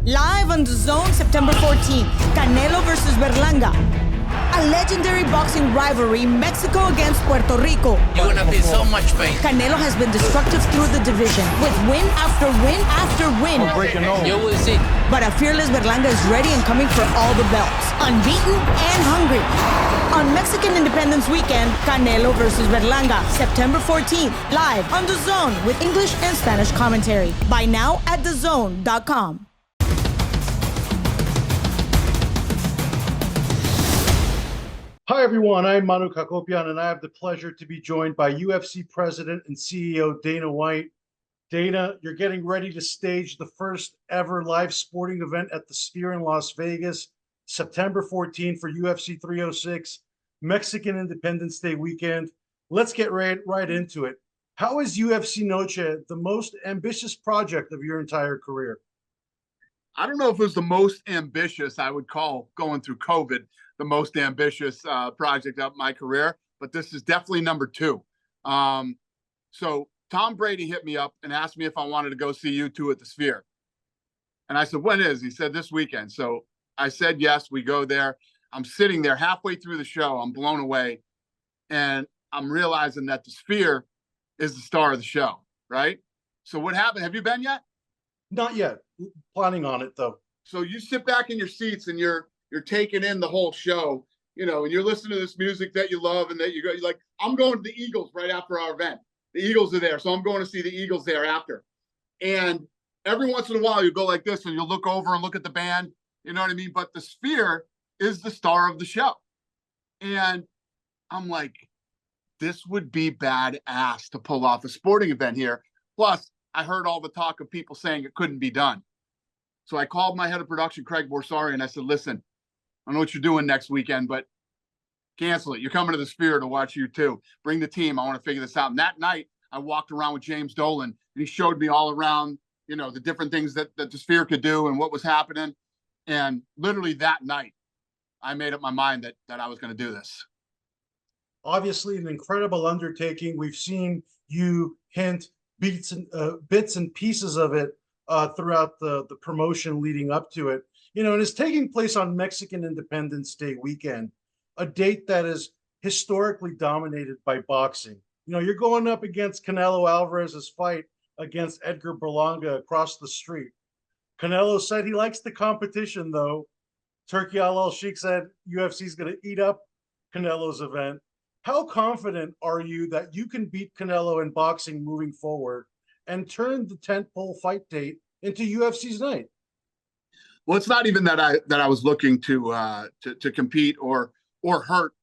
Live on the Zone, September 14th, Canelo versus Berlanga. A legendary boxing rivalry, Mexico against Puerto Rico. You're gonna feel so much pain. Canelo has been destructive through the division, with win after win after win. You will see. But a fearless Berlanga is ready and coming for all the belts, unbeaten and hungry. On Mexican Independence Weekend, Canelo versus Berlanga, September 14th, live on The Zone with English and Spanish commentary. Buy now at thezone.com. Hi, everyone. I'm Manu Kakopian, and I have the pleasure to be joined by UFC President and CEO Dana White. Dana, you're getting ready to stage the first ever live sporting event at the Sphere in Las Vegas, September 14 for UFC 306, Mexican Independence Day weekend. Let's get right into it. How is UFC Noche the most ambitious project of your entire career? I don't know if it was the most ambitious. I would call going through COVID the most ambitious project of my career, but this is definitely number two. So Tom Brady hit me up and asked me if I wanted to go see you two at the Sphere. And I said, when is? He said, this weekend. So I said, yes, we go there. I'm sitting there halfway through the show. I'm blown away. And I'm realizing that the Sphere is the star of the show, right? So what happened? Have you been yet? Not yet. Planning on it, though. So you sit back in your seats and you're taking in the whole show, you know, and you're listening to this music that you love and that you're like, I'm going to the Eagles right after our event. The Eagles are there, so I'm going to see the Eagles there after. And every once in a while you go like this and you'll look over and look at the band, you know what I mean? But the Sphere is the star of the show. And I'm like, this would be badass to pull off a sporting event here. Plus, I heard all the talk of people saying it couldn't be done. So I called my head of production, Craig Borsari, and I said, listen, I don't know what you're doing next weekend, but cancel it. You're coming to the Sphere to watch you too. Bring the team. I want to figure this out. And that night, I walked around with James Dolan, and he showed me all around, you know, the different things that the Sphere could do and what was happening. And literally that night, I made up my mind that I was going to do this. Obviously, an incredible undertaking. We've seen you hint bits and pieces of it throughout the promotion leading up to it. You know, and it's taking place on Mexican Independence Day weekend, a date that is historically dominated by boxing. You know, you're going up against Canelo Alvarez's fight against Edgar Berlanga across the street. Canelo said he likes the competition, though. Turki Al-Sheikh said UFC is going to eat up Canelo's event. How confident are you that you can beat Canelo in boxing moving forward and turn the tentpole fight date into UFC's night? Well, it's not even that I was looking to compete or hurt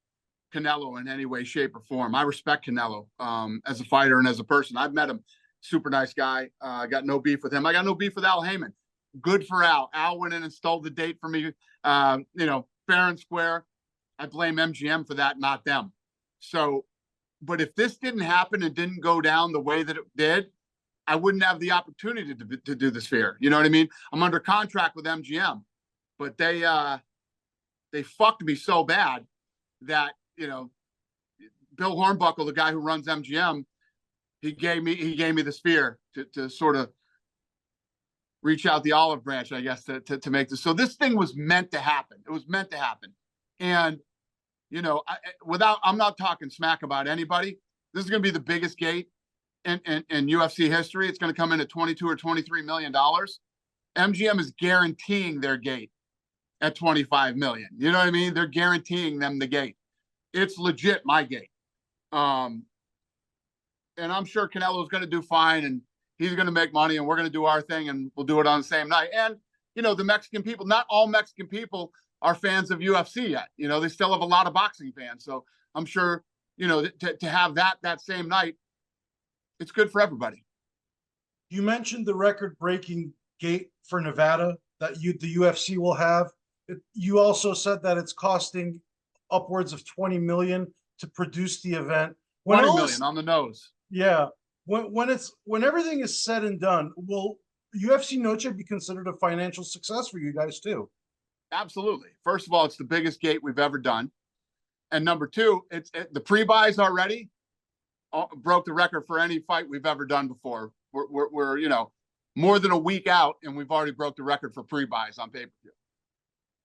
Canelo in any way, shape, or form. I respect Canelo as a fighter and as a person. I've met him, super nice guy. I got no beef with him. I got no beef with Al Heyman. Good for Al. Al went in and stole the date for me. You know, fair and square. I blame MGM for that, not them. So, but if this didn't happen and didn't go down the way that it did, I wouldn't have the opportunity to do the Sphere. You know what I mean? I'm under contract with MGM, but they fucked me so bad that, you know, Bill Hornbuckle, the guy who runs MGM, he gave me the Sphere to sort of reach out the olive branch, I guess, to make this. So this thing was meant to happen. It was meant to happen. And, you know, I'm not talking smack about anybody. This is going to be the biggest gate in UFC history. It's going to come in at $22 or $23 million. MGM is guaranteeing their gate at $25 million. You know what I mean? They're guaranteeing them the gate. It's legit my gate. And I'm sure Canelo is going to do fine, and he's going to make money, and we're going to do our thing, and we'll do it on the same night. And, you know, the Mexican people, not all Mexican people are fans of UFC yet. You know, they still have a lot of boxing fans. So I'm sure, you know, to have that same night, it's good for everybody. You mentioned the record-breaking gate for Nevada that the UFC will have. You also said that it's costing upwards of $20 million to produce the event. $20 million on the nose. Yeah. When everything is said and done, will UFC Noche be considered a financial success for you guys too? Absolutely. First of all, it's the biggest gate we've ever done. And number two, the pre-buys already broke the record for any fight we've ever done before. We're you know, more than a week out, and we've already broke the record for pre-buys on pay-per-view.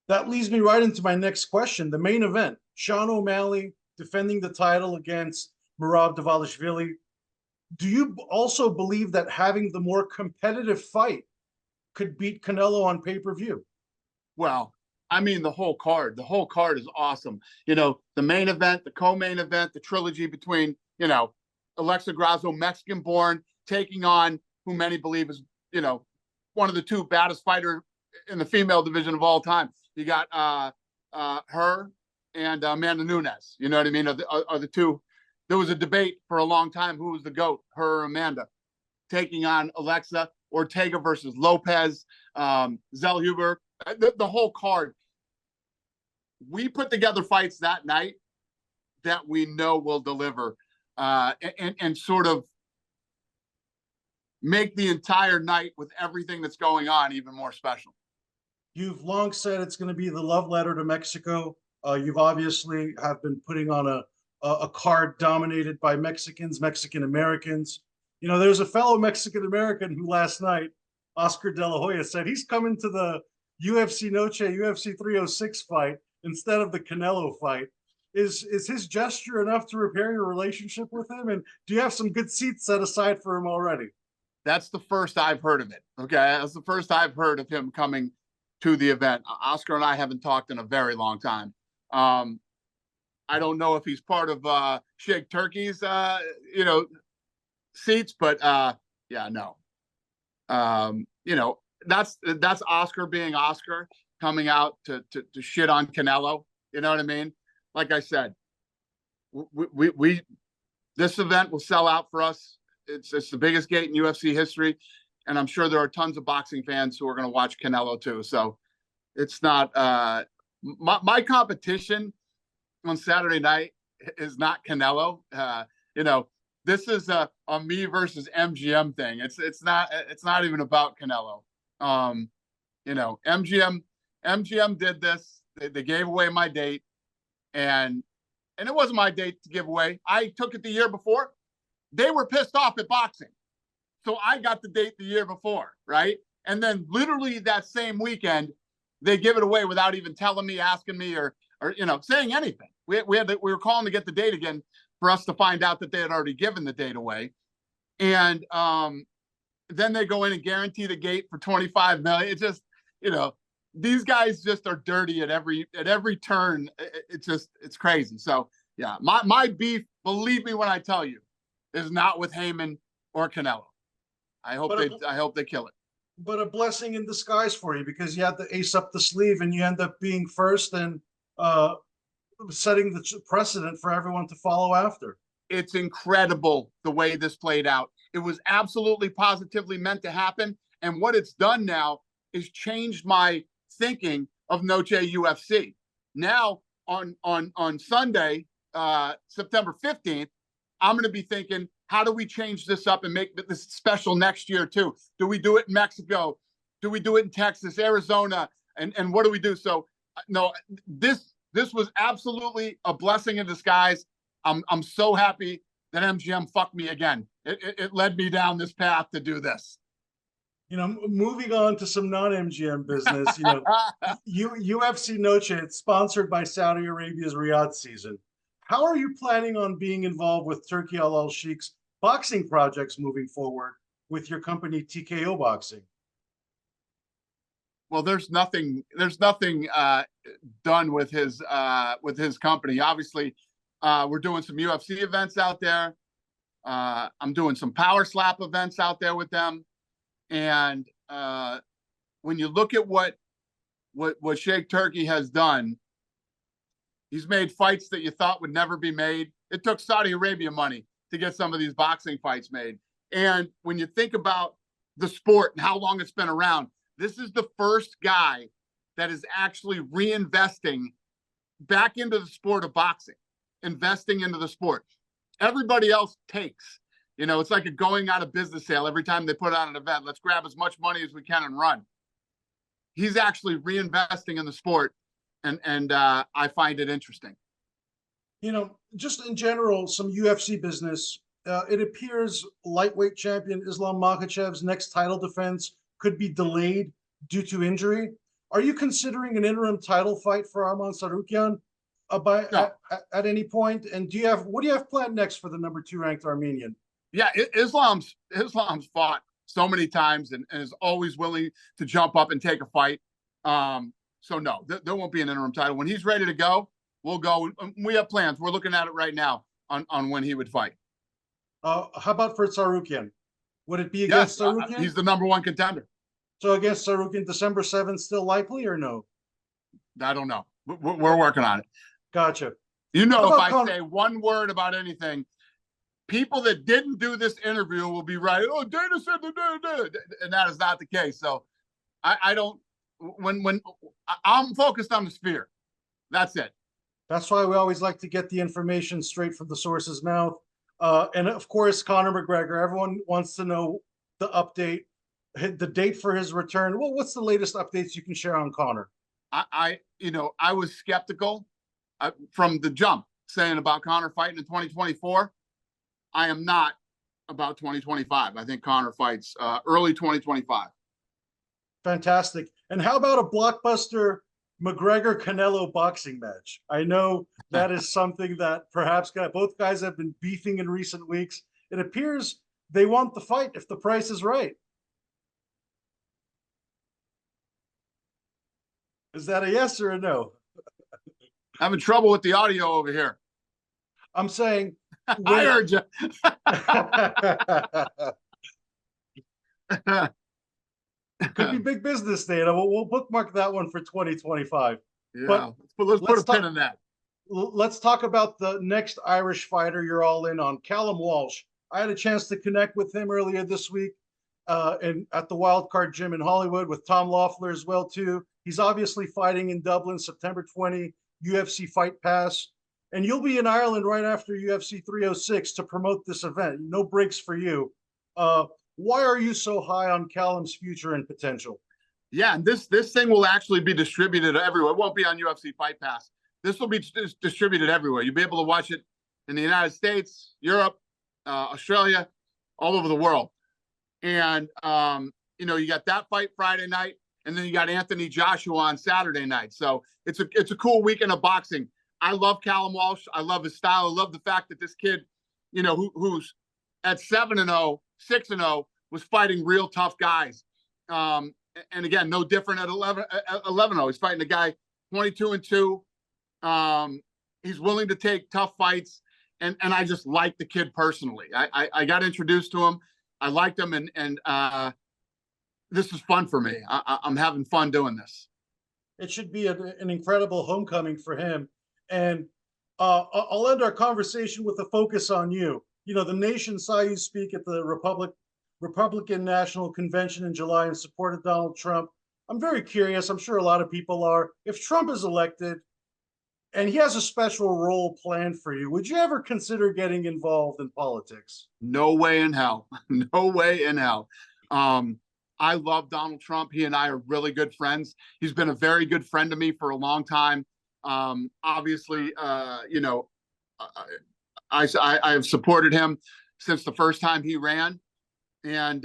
That leads me right into my next question. The main event, Sean O'Malley defending the title against Merab Dvalishvili. Do you also believe that having the more competitive fight could beat Canelo on pay-per-view? Well, I mean, the whole card is awesome. You know, the main event, the co-main event, the trilogy between, you know, Alexa Grasso, Mexican-born, taking on who many believe is, you know, one of the two baddest fighters in the female division of all time. You got her and Amanda Nunes. You know what I mean? Are the two. There was a debate for a long time who was the GOAT, her or Amanda, taking on Alexa, Ortega versus Lopez, Zellhuber, the whole card. We put together fights that night that we know will deliver and sort of make the entire night with everything that's going on even more special. You've long said it's going to be the love letter to Mexico. You've obviously have been putting on a card dominated by Mexicans, Mexican Americans. You know, there's a fellow Mexican American who last night, Oscar De La Hoya, said he's coming to the UFC Noche, UFC 306 fight instead of the Canelo fight. Is his gesture enough to repair your relationship with him? And do you have some good seats set aside for him already? That's the first I've heard of it. Okay, that's the first I've heard of him coming to the event. Oscar and I haven't talked in a very long time. I don't know if he's part of Sheikh Turkey's, you know, seats, but yeah, no. You know, that's Oscar being Oscar, coming out to shit on Canelo. You know what I mean? Like I said, we this event will sell out for us. It's the biggest gate in UFC history, and I'm sure there are tons of boxing fans who are going to watch Canelo too. So it's not my competition on Saturday night is not Canelo. You know, this is a me versus MGM thing. It's not even about Canelo. You know, MGM did this. They gave away my date, and it wasn't my date to give away. I took it the year before. They were pissed off at boxing, so I got the date the year before, right? And then literally that same weekend, they give it away without even telling me, asking me, or you know, saying anything. We were calling to get the date again for us to find out that they had already given the date away, and then they go in and guarantee the gate for $25 million. It's just, you know, these guys just are dirty at every turn. It's crazy. So yeah, my beef, believe me when I tell you, is not with Heyman or Canelo. I hope they kill it. But a blessing in disguise for you, because you had the ace up the sleeve and you end up being first and setting the precedent for everyone to follow after. It's incredible the way this played out. It was absolutely positively meant to happen. And what it's done now is changed my thinking of Noche UFC. Now on Sunday, September 15th, I'm going to be thinking, how do we change this up and make this special next year too? Do we do it in Mexico? Do we do it in Texas, Arizona? And what do we do? So no, this was absolutely a blessing in disguise. I'm so happy that MGM fucked me again. It led me down this path to do this. You know, moving on to some non-MGM business, you know, UFC Noche, it's sponsored by Saudi Arabia's Riyadh season. How are you planning on being involved with Turki Al Sheikh's boxing projects moving forward with your company TKO Boxing? Well, there's nothing done with his company. Obviously, we're doing some UFC events out there. I'm doing some power slap events out there with them. And when you look at what Sheikh Turki has done, he's made fights that you thought would never be made. It took Saudi Arabia money to get some of these boxing fights made. And when you think about the sport and how long it's been around, this is the first guy that is actually reinvesting back into the sport of boxing, investing into the sport. Everybody else takes. You know, it's like a going out of business sale every time they put on an event. Let's grab as much money as we can and run. He's actually reinvesting in the sport, and I find it interesting. You know, just in general, some UFC business. it appears lightweight champion Islam Makhachev's next title defense could be delayed due to injury. Are you considering an interim title fight for Arman Tsarukyan No. at any point? And what do you have planned next for the number 2 ranked Armenian? Yeah, Islam's fought so many times and is always willing to jump up and take a fight. So no, there won't be an interim title. When he's ready to go, we'll go. We have plans. We're looking at it right now on when he would fight. How about for Tsarukyan? Would it be against Tsarukyan? He's the number 1 contender. So against Tsarukyan, December 7th, still likely or no? I don't know. We're working on it. Gotcha. You know, if I say one word about anything, people that didn't do this interview will be right. Oh, Dana said, and that is not the case. So I don't. When I'm focused on the sphere, that's it. That's why we always like to get the information straight from the source's mouth. And of course, Conor McGregor. Everyone wants to know the update, the date for his return. Well, what's the latest updates you can share on Conor? I was skeptical from the jump, saying about Conor fighting in 2024. I am not about 2025. I think Conor fights early 2025. Fantastic. And how about a blockbuster McGregor-Canelo boxing match? I know that is something that perhaps both guys have been beefing in recent weeks. It appears they want the fight if the price is right. Is that a yes or a no? Having trouble with the audio over here. I'm saying. I heard you. Could be big business, Dana. We'll bookmark that one for 2025. Yeah, but let's put a pin in that. Let's talk about the next Irish fighter you're all in on, Callum Walsh. I had a chance to connect with him earlier this week and at the Wildcard Gym in Hollywood with Tom Loeffler as well, too. He's obviously fighting in Dublin, September 20, UFC Fight Pass. And you'll be in Ireland right after UFC 306 to promote this event. No breaks for you. Why are you so high on Callum's future and potential? Yeah, and this thing will actually be distributed everywhere. It won't be on UFC Fight Pass. This will be distributed everywhere. You'll be able to watch it in the United States, Europe, Australia, all over the world. And you got that fight Friday night, and then you got Anthony Joshua on Saturday night. So it's a cool weekend of boxing. I love Callum Walsh. I love his style. I love the fact that this kid, who's at 7-0, 6-0, was fighting real tough guys. And again, no different at 11-0. He's fighting a guy 22-2. He's willing to take tough fights. And I just like the kid personally. I got introduced to him. I liked him. And this is fun for me. I'm having fun doing this. It should be an incredible homecoming for him. And I'll end our conversation with a focus on you. The nation saw you speak at the Republican National Convention in July in support of Donald Trump. I'm very curious. I'm sure a lot of people are. If Trump is elected and he has a special role planned for you, would you ever consider getting involved in politics? No way in hell. No way in hell. I love Donald Trump. He and I are really good friends. He's been a very good friend to me for a long time. Obviously, I have supported him since the first time he ran. And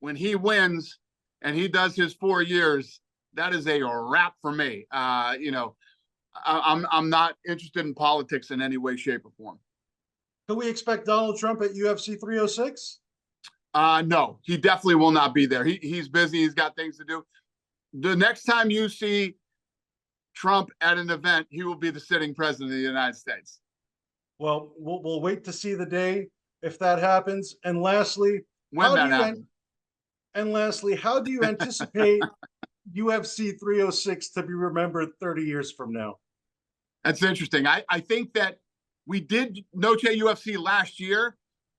when he wins and he does his 4 years, that is a wrap for me. I'm not interested in politics in any way, shape, or form. Can we expect Donald Trump at UFC 306? No, he definitely will not be there. He's busy. He's got things to do. The next time you see Trump at an event, he will be the sitting president of the United States. Well, we'll wait to see the day if that happens. And lastly, how do you anticipate UFC 306 to be remembered 30 years from now? That's interesting. I think that we did Noche UFC last year,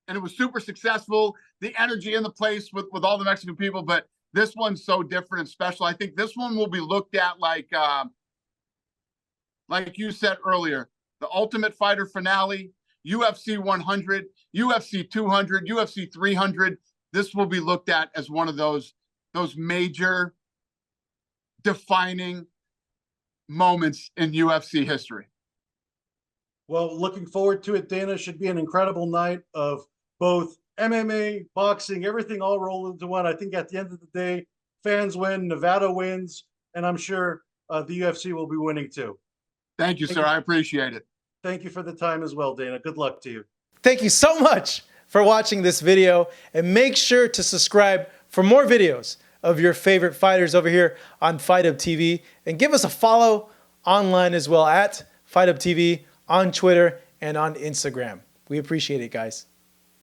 and it was super successful. The energy in the place with all the Mexican people, but this one's so different and special. I think this one will be looked at like you said earlier, the Ultimate Fighter finale, UFC 100, UFC 200, UFC 300. This will be looked at as one of those major defining moments in UFC history. Well, looking forward to it, Dana. Should be an incredible night of both MMA, boxing, everything all rolled into one. I think at the end of the day, fans win, Nevada wins, and I'm sure the UFC will be winning too. Thank you, sir. I appreciate it. Thank you for the time as well, Dana. Good luck to you. Thank you so much for watching this video, and make sure to subscribe for more videos of your favorite fighters over here on Fight Up TV, and give us a follow online as well at Fight Up TV on Twitter and on Instagram. We appreciate it, guys.